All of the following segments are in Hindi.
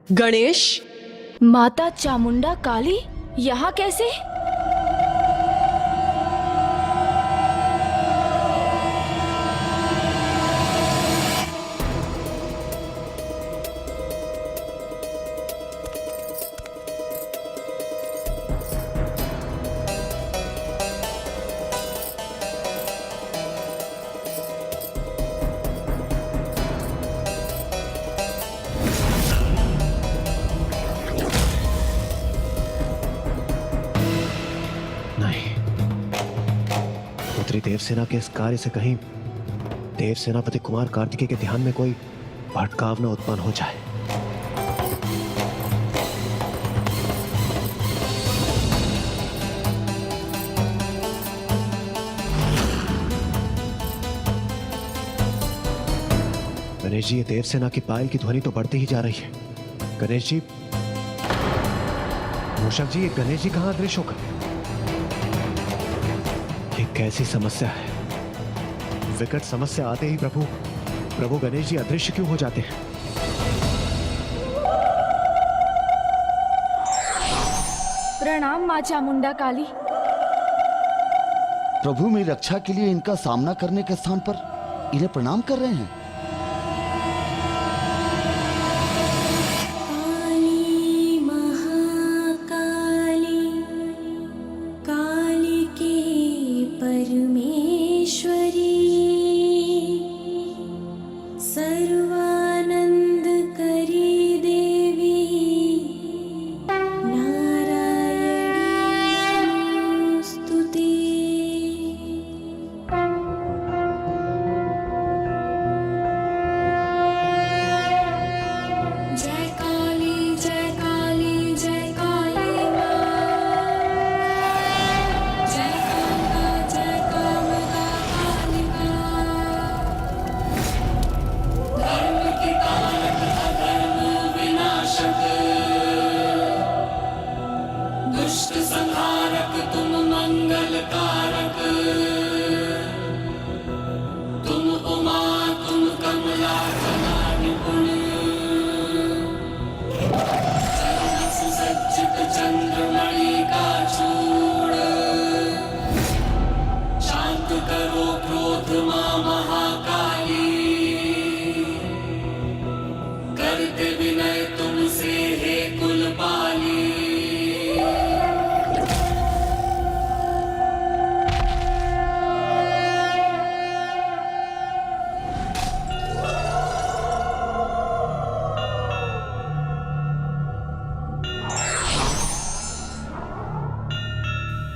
गणेश, माता चामुंडा काली यहाँ कैसे? देवसेना के इस कार्य से कहीं देव सेनापति कुमार कार्तिकेय के ध्यान में कोई भटकाव न उत्पन्न हो जाए। गणेश जी, ये देवसेना की पायल की ध्वनि तो बढ़ती ही जा रही है। गणेश जी, मूषक जी, ये गणेश जी कहां अदृश्य हो गए? कैसी समस्या है? विकट समस्या आते ही प्रभु गणेश जी अदृश्य क्यों हो जाते हैं? प्रणाम मां चामुंडा काली। प्रभु मेरी रक्षा के लिए इनका सामना करने के स्थान पर इन्हें प्रणाम कर रहे हैं।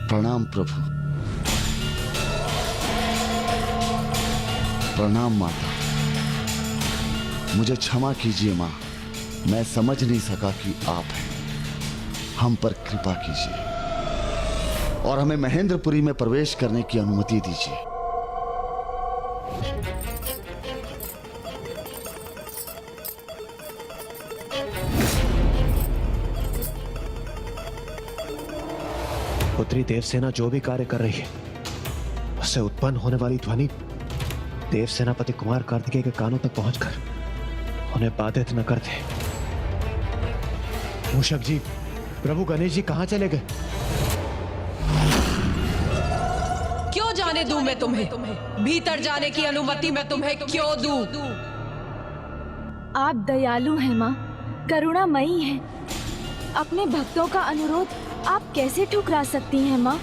प्रणाम प्रभु। प्रणाम माता। मुझे क्षमा कीजिए माँ, मैं समझ नहीं सका कि आप हैं। हम पर कृपा कीजिए और हमें महेंद्रपुरी में प्रवेश करने की अनुमति दीजिए। पुत्री देवसेना जो भी कार्य कर रही है, उससे उत्पन्न होने वाली ध्वनि देव सेनापति कुमार कार्तिकेय के कानों तक पहुंचकर उन्हें बाधित न कर दे। मूषक जी, प्रभु गणेश जी कहां चले गए? क्यों जाने दूं मैं तुम्हें? भीतर जाने की अनुमति मैं तुम्हें क्यों दूं? आप दयालु हैं माँ, करुणामयी हैं। अपने भक्तों का अनुरोध आप कैसे ठुकरा सकती हैं माँ?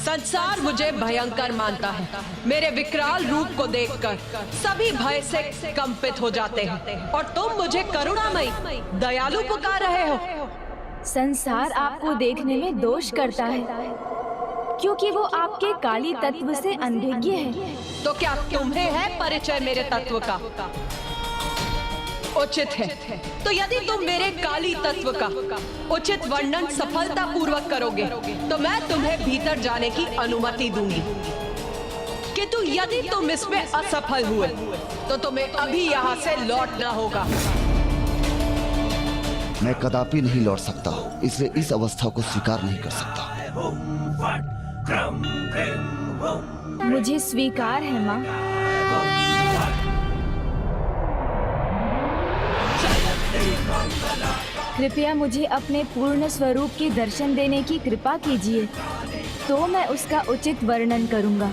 संसार मुझे भयंकर मानता है। मेरे विकराल रूप को देखकर सभी भय से कंपित हो जाते हैं और तुम मुझे करुणामयी, दयालु पुकार रहे हो। संसार आपको देखने में दोष करता है क्योंकि वो आपके काली तत्व से अनभिज्ञ है। तो क्या तुम्हें है परिचय मेरे तत्व का? उचित है तो यदि तुम मेरे काली तत्व का उचित वर्णन सफलता पूर्वक करोगे तो मैं तुम्हें भीतर जाने की अनुमति दूंगी। किंतु यदि तुम इसमें असफल हुए तो तुम्हें अभी यहाँ से लौटना होगा। मैं कदापि नहीं लौट सकता, इसलिए इस अवस्था को स्वीकार नहीं कर सकता। मुझे स्वीकार है माँ। मंगला कृपया मुझे अपने पूर्ण स्वरूप के दर्शन देने की कृपा कीजिए, तो मैं उसका उचित वर्णन करूंगा।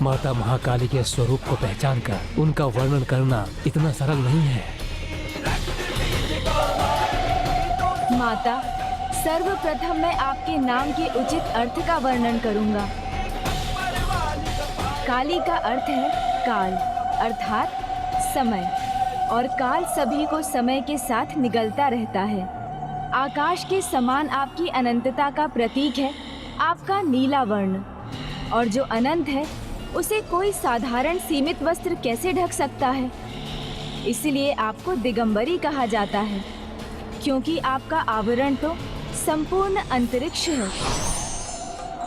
माता महाकाली के स्वरूप को पहचानकर उनका वर्णन करना इतना सरल नहीं है। माता, सर्वप्रथम मैं आपके नाम के उचित अर्थ का वर्णन करूंगा। काली का अर्थ है काल, अर्थात समय, और काल सभी को समय के साथ निगलता रहता है। आकाश के समान आपकी अनंतता का प्रतीक है आपका नीला वर्ण, और जो अनंत है उसे कोई साधारण सीमित वस्त्र कैसे ढक सकता है। इसलिए आपको दिगंबरी कहा जाता है, क्योंकि आपका आवरण तो संपूर्ण अंतरिक्ष है।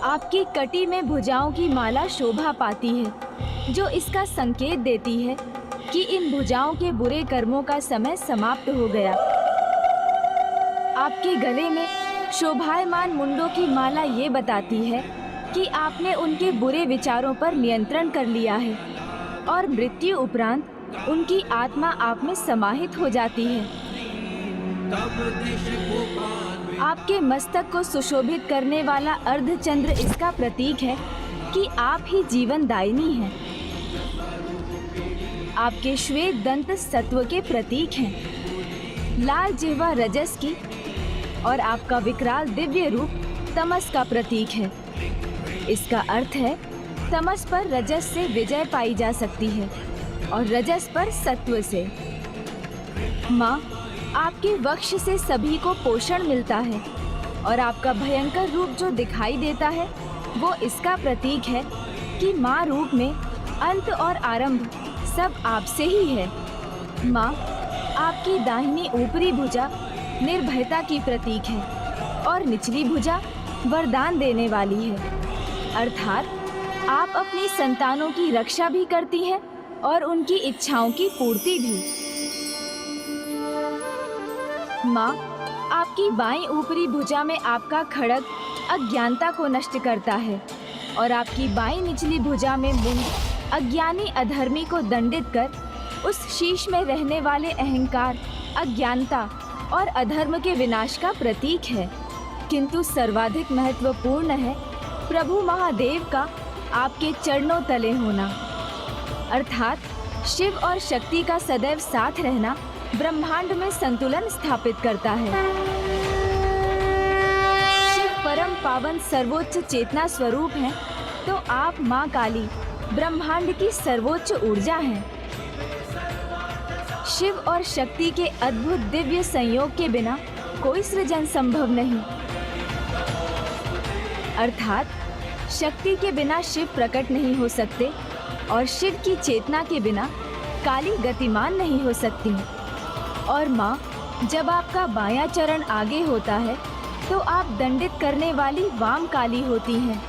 आपकी कटी में भुजाओं की माला शोभा पाती है, जो इसका संकेत देती है कि इन भुजाओं के बुरे कर्मों का समय समाप्त हो गया। आपके गले में शोभायमान मुंडों की माला ये बताती है कि आपने उनके बुरे विचारों पर नियंत्रण कर लिया है, और मृत्यु उपरांत उनकी आत्मा आप में समाहित हो जाती है। आपके मस्तक को सुशोभित करने वाला अर्धचंद्र इसका प्रतीक है कि आप ही जीवन दायिनी हैं। आपके श्वेत दंत सत्व के प्रतीक हैं, लाल जिह्वा रजस की, और आपका विकराल दिव्य रूप तमस का प्रतीक है। इसका अर्थ है तमस पर रजस से विजय पाई जा सकती है और रजस पर सत्व से। माँ, आपके वक्ष से सभी को पोषण मिलता है, और आपका भयंकर रूप जो दिखाई देता है वो इसका प्रतीक है कि माँ रूप में अंत और आरंभ सब आपसे ही है। माँ, आपकी दाहिनी ऊपरी भुजा निर्भयता की प्रतीक है, और निचली भुजा वरदान देने वाली है, अर्थात आप अपनी संतानों की रक्षा भी करती हैं और उनकी इच्छाओं की पूर्ति भी। माँ, आपकी बाईं ऊपरी भुजा में आपका खड्ग अज्ञानता को नष्ट करता है, और आपकी बाईं निचली भुजा में मुंड अज्ञानी अधर्मी को दंडित कर उस शीश में रहने वाले अहंकार, अज्ञानता और अधर्म के विनाश का प्रतीक है। किंतु सर्वाधिक महत्वपूर्ण है प्रभु महादेव का आपके चरणों तले होना, अर्थात शिव और शक्ति का सदैव साथ रहना ब्रह्मांड में संतुलन स्थापित करता है। शिव परम पावन सर्वोच्च चेतना स्वरूप हैं, तो आप माँ काली ब्रह्मांड की सर्वोच्च ऊर्जा हैं। शिव और शक्ति के अद्भुत दिव्य संयोग के बिना कोई सृजन संभव नहीं, अर्थात शक्ति के बिना शिव प्रकट नहीं हो सकते, और शिव की चेतना के बिना काली गतिमान नहीं हो सकती। और माँ, जब आपका बायां चरण आगे होता है तो आप दंडित करने वाली वाम काली होती हैं,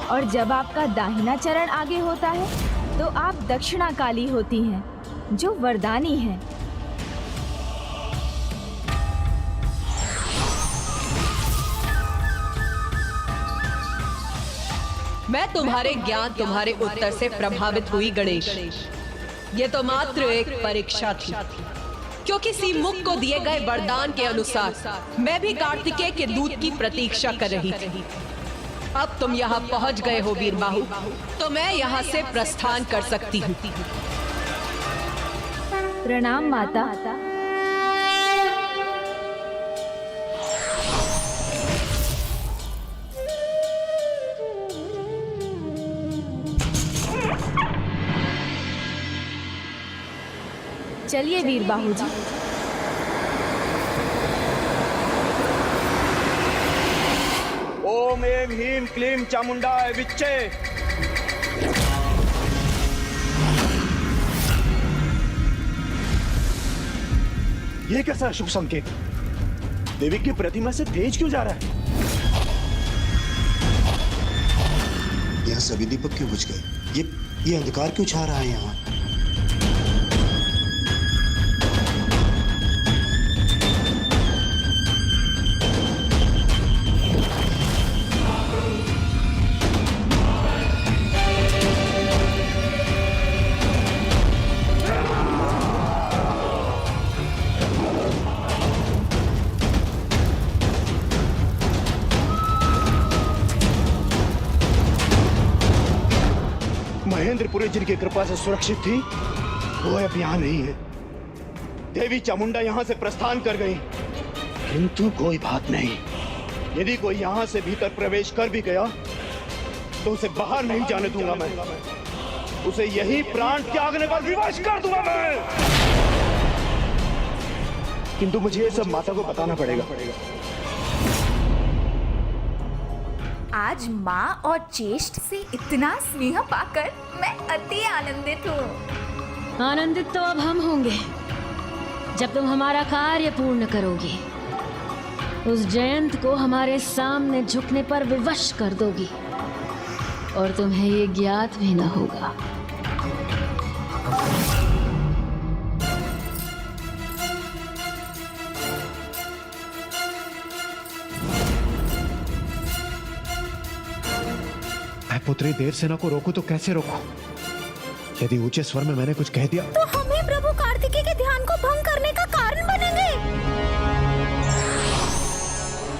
और जब आपका दाहिना चरण आगे होता है तो आप दक्षिणा काली होती हैं, जो वरदानी हैं। मैं तुम्हारे ज्ञान, तुम्हारे उत्तर से प्रभावित हुई गणेश। ये तो मात्र एक परीक्षा थी, क्योंकि सीमुख को दिए गए वरदान के अनुसार मैं भी कार्तिकेय के दूत की प्रतीक्षा कर रही थी। अब तुम यहाँ पहुँच गए हो वीरबाहु, तो मैं यहाँ से प्रस्थान कर सकती हूँ। प्रणाम माता। चलिए वीरबाहु जी। ओम ऐं ह्रीं क्लीं चामुंडाय विच्चे। ये कैसा अशुभ संकेत? देवी की प्रतिमा से तेज क्यों जा रहा है? यहाँ सभी दीपक क्यों बुझ गए? ये अंधकार क्यों छा रहा है यहाँ? महेंद्रपुरी जिनकी कृपा से सुरक्षित थी, वो अब यहाँ नहीं है। देवी चामुंडा यहाँ से प्रस्थान कर गई, किंतु कोई बात नहीं। यदि कोई यहाँ से भीतर प्रवेश कर भी गया तो उसे बाहर नहीं जाने दूंगा मैं। उसे यही प्राण त्यागने पर विवश कर दूंगा मैं। किंतु मुझे ये सब माता को बताना पड़ेगा। आज माँ और ज्येष्ठ से इतना स्नेह पाकर मैं अति आनंदित हूँ। आनंदित तो अब हम होंगे जब तुम हमारा कार्य पूर्ण करोगी। उस जयंत को हमारे सामने झुकने पर विवश कर दोगी और तुम्हें ये ज्ञात भी न होगा। मैं पुत्री देवसेना को रोकूं तो कैसे रोकूं? यदि ऊंचे स्वर में मैंने कुछ कह दिया तो हमें प्रभु कार्तिकेय के ध्यान को भंग करने का कारण बनेंगे।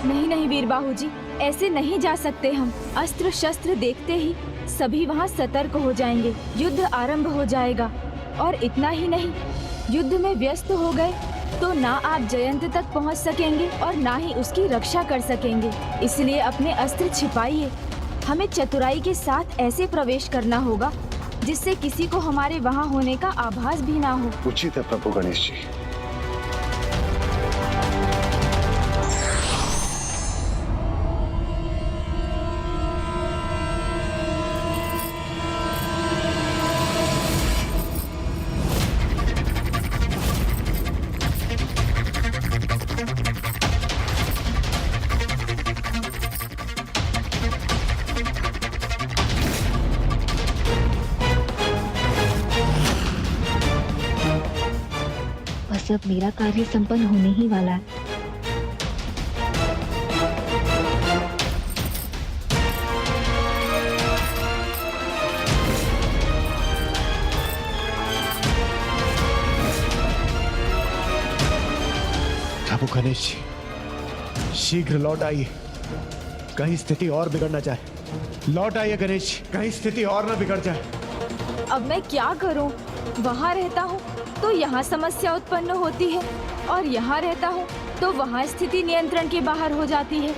नहीं नहीं वीरबाहु जी, ऐसे नहीं जा सकते हम। अस्त्र शस्त्र देखते ही सभी वहाँ सतर्क हो जाएंगे, युद्ध आरंभ हो जाएगा। और इतना ही नहीं, युद्ध में व्यस्त हो गए तो ना आप जयंत तक पहुँच सकेंगे और ना ही उसकी रक्षा कर सकेंगे। इसलिए अपने अस्त्र छिपाइए। हमें चतुराई के साथ ऐसे प्रवेश करना होगा जिससे किसी को हमारे वहाँ होने का आभास भी ना हो। उचित है प्रभु गणेश जी। बस अब मेरा कार्य संपन्न होने ही वाला है। प्रभु गणेश जी, शीघ्र लौट आइए, कहीं स्थिति और बिगड़ न जाए। लौट आइए गणेश जी, कहीं स्थिति और न बिगड़ जाए। अब मैं क्या करूं? वहाँ रहता हूँ तो यहाँ समस्या उत्पन्न होती है और यहाँ रहता हूँ तो वहाँ स्थिति नियंत्रण के बाहर हो जाती है।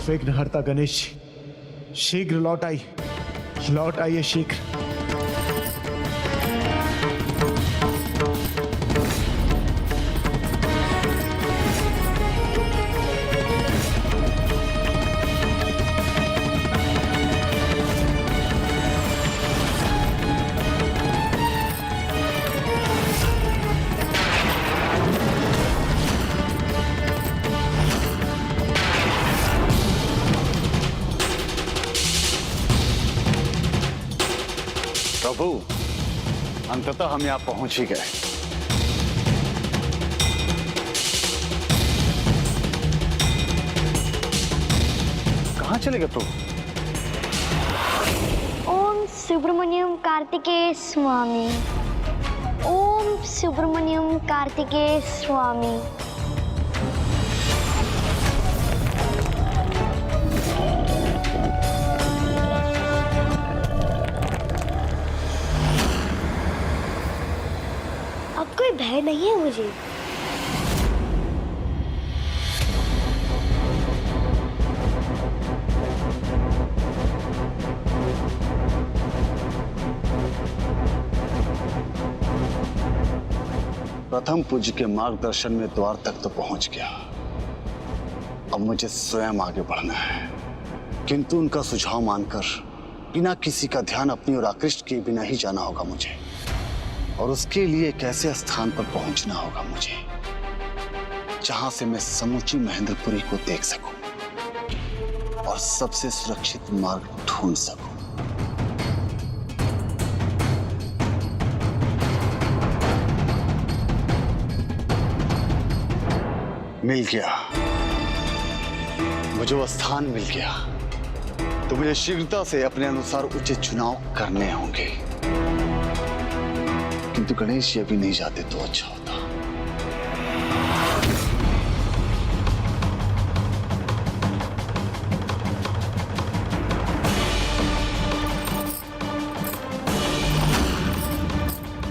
विघ्नहर्ता गणेश जी, शीघ्र लौट आइए शीघ्र। प्रभु, अंततः हम यहाँ पहुंच ही गए। कहाँ चले गए प्रभु? ओम सुब्रमण्यम कार्तिकेय स्वामी। ओम सुब्रमण्यम कार्तिकेय स्वामी। अब कोई भय नहीं है मुझे। प्रथम पूज्य के मार्गदर्शन में द्वार तक तो पहुंच गया। अब मुझे स्वयं आगे बढ़ना है, किंतु उनका सुझाव मानकर बिना किसी का ध्यान अपनी ओर आकृष्ट किए बिना ही जाना होगा मुझे, और उसके लिए एक ऐसे स्थान पर पहुंचना होगा मुझे जहां से मैं समूची महेंद्रपुरी को देख सकूं और सबसे सुरक्षित मार्ग ढूंढ सकूं। मिल गया, मुझे वो स्थान मिल गया, तो मुझे शीघ्रता से अपने अनुसार उचित चुनाव करने होंगे। किंतु गणेश जी अभी नहीं जाते तो अच्छा होता।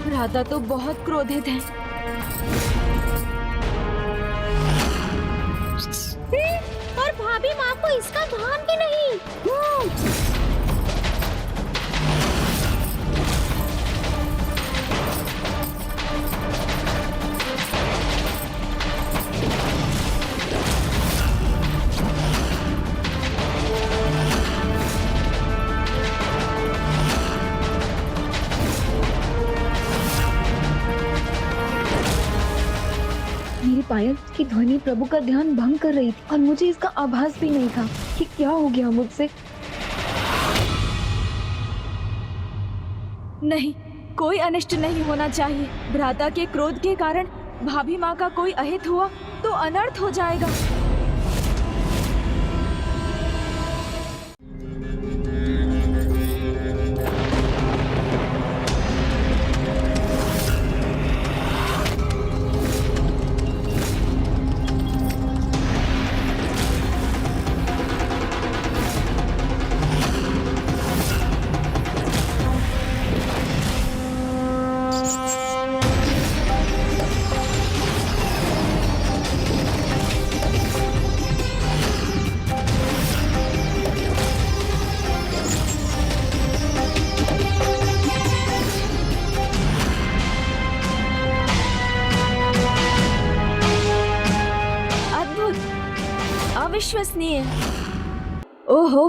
भ्राता तो बहुत क्रोधित हैं। और भाभी माँ को इसका ध्यान भी नहीं। मेरी पायल की ध्वनि प्रभु का ध्यान भंग कर रही थी और मुझे इसका आभास भी नहीं था कि क्या हो गया मुझसे। नहीं, कोई अनिष्ट नहीं होना चाहिए। भ्राता के क्रोध के कारण भाभी माँ का कोई अहित हुआ तो अनर्थ हो जाएगा। अविश्वसनीय। ओहो,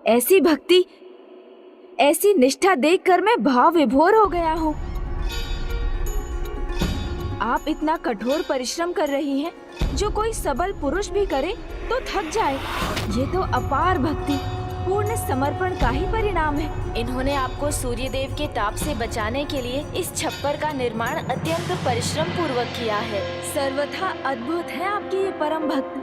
ऐसी भक्ति, ऐसी निष्ठा देखकर मैं भाव विभोर हो गया हूँ। आप इतना कठोर परिश्रम कर रही हैं, जो कोई सबल पुरुष भी करे तो थक जाए। ये तो अपार भक्ति, पूर्ण समर्पण का ही परिणाम है। इन्होंने आपको सूर्यदेव के ताप से बचाने के लिए इस छप्पर का निर्माण अत्यंत परिश्रम पूर्वक किया है। सर्वथा अद्भुत है आपकी ये परम भक्त।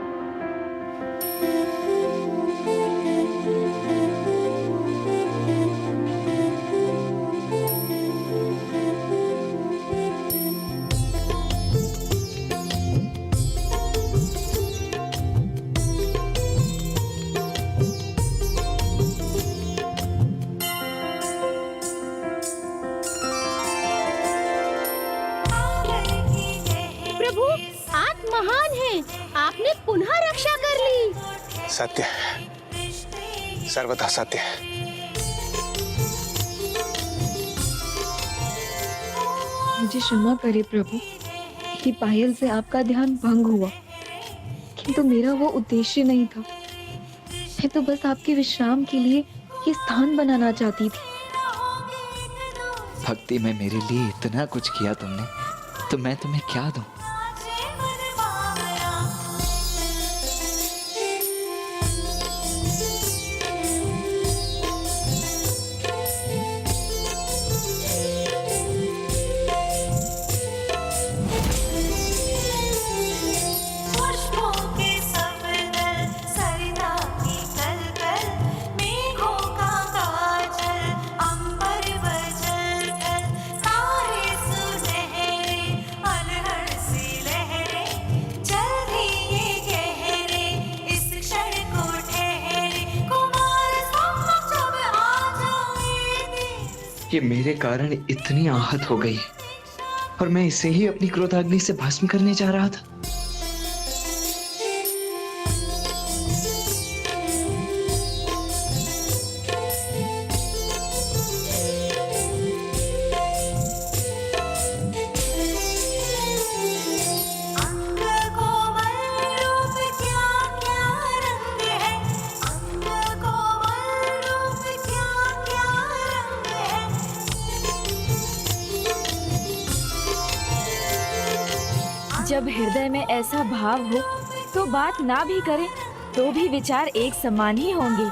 प्रभु, आप महान हैं। आपने पुनः रक्षा कर ली। सत्य, सर्वथा सत्य। मुझे क्षमा करे प्रभु कि पायल से आपका ध्यान भंग हुआ, किंतु मेरा वो उद्देश्य नहीं था। मैं तो बस आपके विश्राम के लिए ये स्थान बनाना चाहती थी। भक्ति में मेरे लिए इतना कुछ किया तुमने, तो मैं तुम्हें क्या दूं? ये मेरे कारण इतनी आहत हो गई और मैं इसे ही अपनी क्रोधाग्नि से भस्म करने जा रहा था। जब हृदय में ऐसा भाव हो तो बात ना भी करें तो भी विचार एक समान ही होंगे।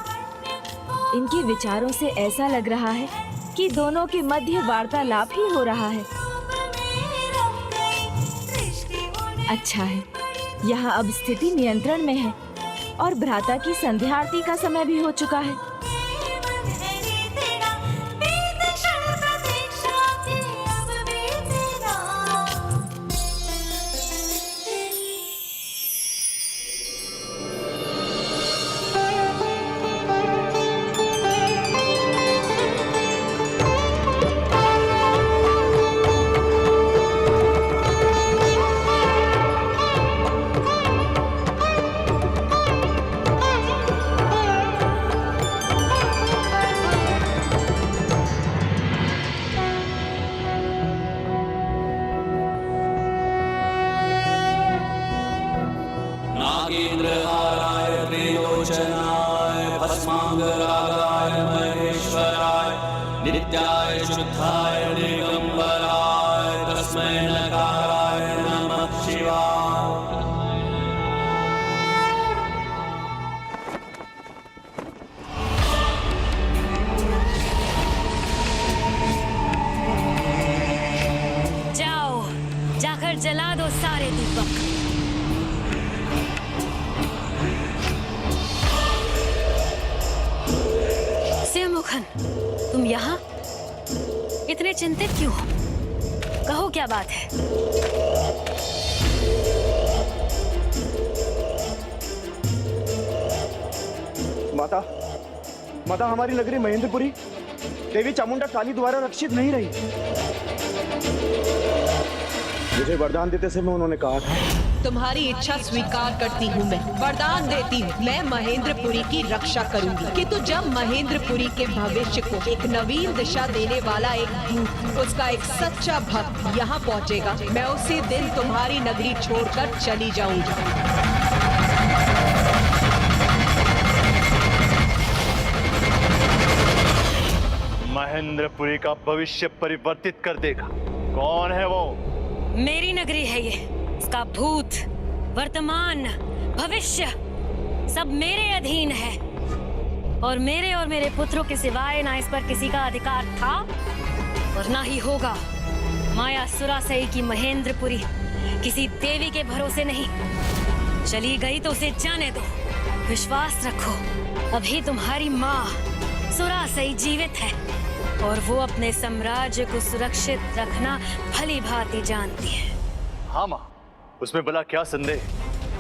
इनके विचारों से ऐसा लग रहा है कि दोनों के मध्य वार्तालाप ही हो रहा है। अच्छा है, यहाँ अब स्थिति नियंत्रण में है और भ्राता की संध्या आरती का समय भी हो चुका है। नागेन्द्रहाराय त्रिलोचनाय भस्मांगरागाय महेश्वराय नित्याय शुद्धाय दिगंबराय तस्मै नकाराय नमः शिवाय। जाओ, जाकर जला दो सारे दीपक। मुखन, तुम यहाँ इतने चिंतित क्यों हो? कहो क्या बात है? माता, माता हमारी नगरी महेंद्रपुरी देवी चामुंडा काली द्वारा रक्षित नहीं रही। मुझे वरदान देते समय उन्होंने कहा था, तुम्हारी इच्छा स्वीकार करती हूँ। मैं वरदान देती हूँ, मैं महेंद्रपुरी की रक्षा करूंगी। किंतु जब महेंद्रपुरी के भविष्य को एक नवीन दिशा देने वाला एक दूत, उसका एक सच्चा भक्त यहाँ पहुँचेगा, मैं उसी दिन तुम्हारी नगरी छोड़कर चली जाऊंगी। महेंद्रपुरी का भविष्य परिवर्तित कर देगा। कौन है वो? मेरी नगरी है ये। इसका भूत, वर्तमान, भविष्य सब मेरे अधीन है और मेरे पुत्रों के सिवाय ना इस पर किसी का अधिकार था और ना ही होगा। माया सुरासई की महेंद्रपुरी किसी देवी के भरोसे नहीं। चली गई तो उसे जाने दो। विश्वास रखो, अभी तुम्हारी माँ सुरासई जीवित है और वो अपने साम्राज्य को सुरक्षित रखना भली भांति जानती है। हाँ माँ, उसमें भला क्या संदेह,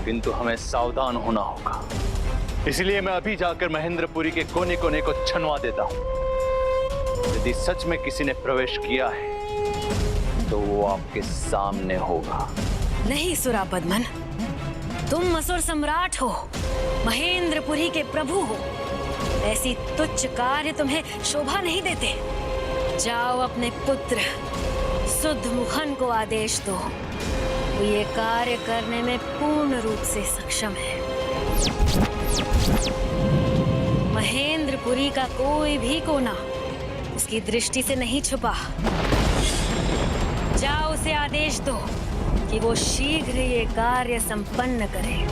किंतु हमें सावधान होना होगा। इसलिए मैं अभी जाकर महेंद्रपुरी के कोने कोने को छनवा देता हूँ। यदि सच में किसी ने प्रवेश किया है तो वो आपके सामने होगा। नहीं सुरापद्मन, तुम असुर सम्राट हो, महेंद्रपुरी के प्रभु हो। ऐसी तुच्छ कार्य तुम्हें शोभा नहीं देते। जाओ अपने पुत्र सुद्धमुखन को आदेश दो, वो ये कार्य करने में पूर्ण रूप से सक्षम है। महेंद्रपुरी का कोई भी कोना उसकी दृष्टि से नहीं छुपा। जाओ उसे आदेश दो कि वो शीघ्र ये कार्य संपन्न करे।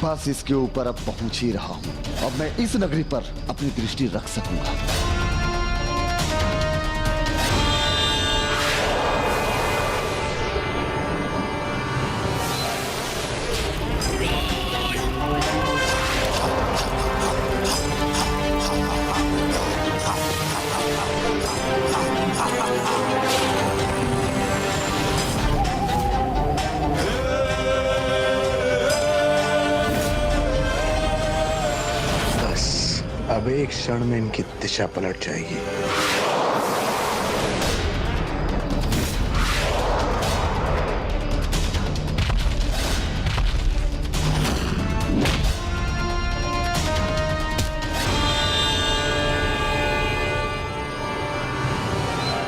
बस इसके ऊपर अब पहुंच ही रहा हूं। अब मैं इस नगरी पर अपनी दृष्टि रख सकूंगा। अब एक क्षण में इनकी दिशा पलट जाएगी।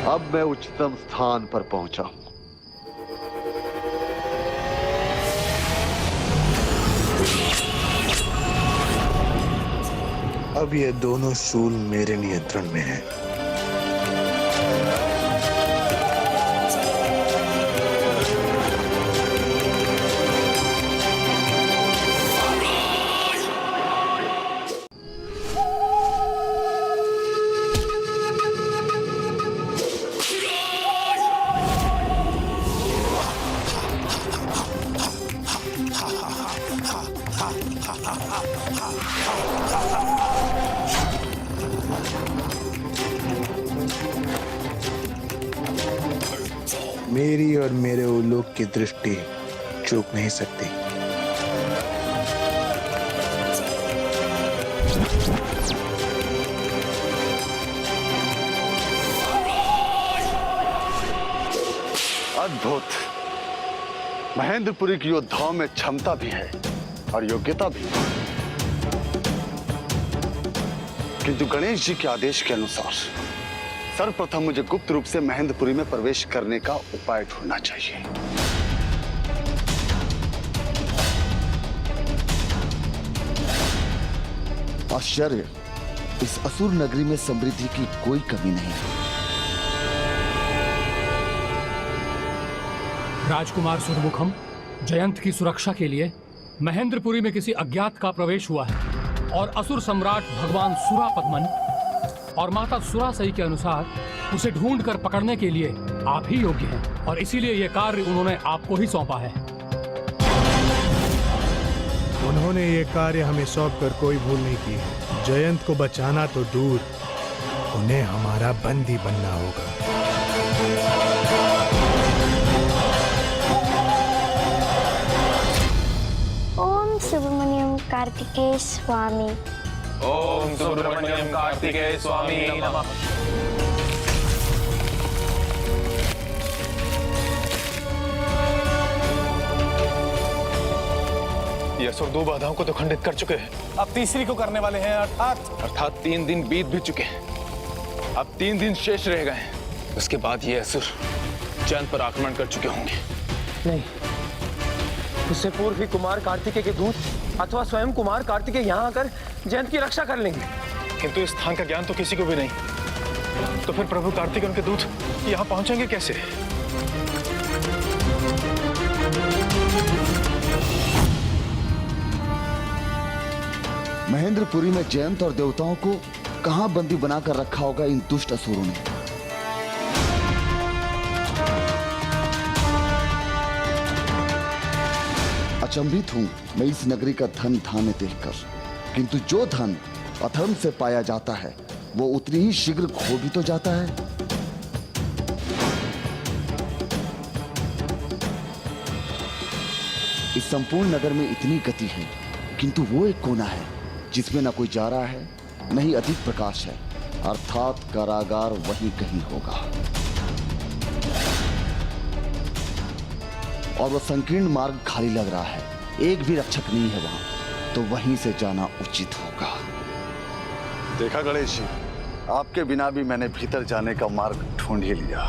अब मैं उच्चतम स्थान पर पहुंचा हूं। अब ये दोनों शूल मेरे नियंत्रण में हैं। मेरी और मेरे उलोक की दृष्टि चूक नहीं सकती। अद्भुत। महेंद्रपुरी के योद्धाओं में क्षमता भी है और योग्यता भी, किंतु गणेश जी के आदेश के अनुसार सर्वप्रथम मुझे गुप्त रूप से महेंद्रपुरी में प्रवेश करने का उपाय ढूंढना चाहिए। आश्चर्य, इस असुर नगरी में समृद्धि की कोई कमी नहीं है। राजकुमार सुरमुखम, जयंत की सुरक्षा के लिए महेंद्रपुरी में किसी अज्ञात का प्रवेश हुआ है और असुर सम्राट भगवान सुरापद्मन और माता सुरासई के अनुसार उसे ढूंढकर पकड़ने के लिए आप ही योग्य हैं और इसीलिए यह कार्य उन्होंने आपको ही सौंपा है। उन्होंने ये कार्य हमें सौंपकर कोई भूल नहीं की है। जयंत को बचाना तो दूर, उन्हें हमारा बंदी बनना होगा। ओम सुब्रमण्यम कार्तिकेय स्वामी। ओम सुब्रमण्यम कार्तिकेय स्वामी नमः। ये असुर 2 बाधाओं को तो खंडित कर चुके हैं, अब तीसरी को करने वाले हैं। अर्थात 3 दिन बीत भी चुके हैं, अब 3 दिन शेष रह गए हैं। उसके बाद ये असुर जयंत पर आक्रमण कर चुके होंगे। नहीं, उससे पूर्व ही कुमार कार्तिकेय के दूत अथवा स्वयं कुमार कार्तिकेय यहाँ आकर जयंत की रक्षा कर लेंगे। किंतु इस स्थान का ज्ञान तो किसी को भी नहीं, तो फिर प्रभु कार्तिकेय उनके दूत यहाँ पहुंचेंगे कैसे? महेंद्रपुरी में जयंत और देवताओं को कहां बंदी बनाकर रखा होगा इन दुष्ट असुरों ने? अचंभित हूं मैं इस नगरी का धन धान्य देखकर, किंतु जो धन अधर्म से पाया जाता है वो उतनी ही शीघ्र खो भी तो जाता है। इस संपूर्ण नगर में इतनी गति है, किंतु वो एक कोना है जिसमें न कोई जा रहा है न ही अधिक प्रकाश है, अर्थात कारागार वहीं कहीं होगा। और वह संकीर्ण मार्ग खाली लग रहा है, एक भी रक्षक नहीं है वहां, तो वहीं से जाना उचित होगा। देखा गणेश जी, आपके बिना भी मैंने भीतर जाने का मार्ग ढूंढ ही लिया।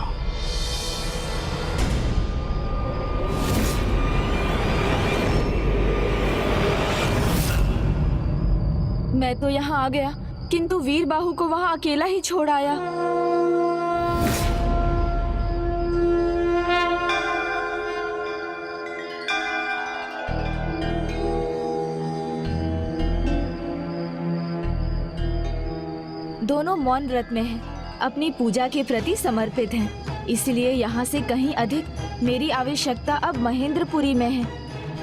मैं तो यहाँ आ गया, किंतु वीर बाहु को वहाँ अकेला ही छोड़ आया। दोनों मौन व्रत में हैं, अपनी पूजा के प्रति समर्पित हैं, इसलिए यहाँ से कहीं अधिक मेरी आवश्यकता अब महेंद्रपुरी में है।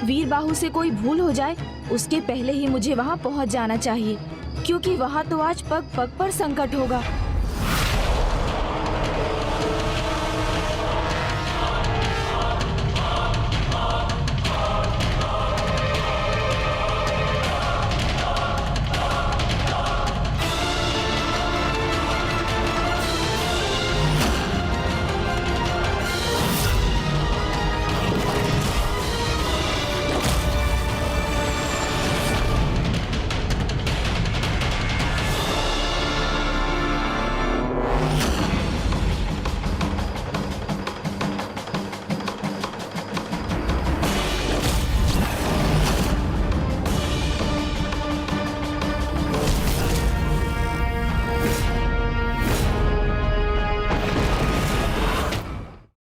वीर बाहु से कोई भूल हो जाए उसके पहले ही मुझे वहाँ पहुँच जाना चाहिए, क्योंकि वहाँ तो आज पग पग पर संकट होगा।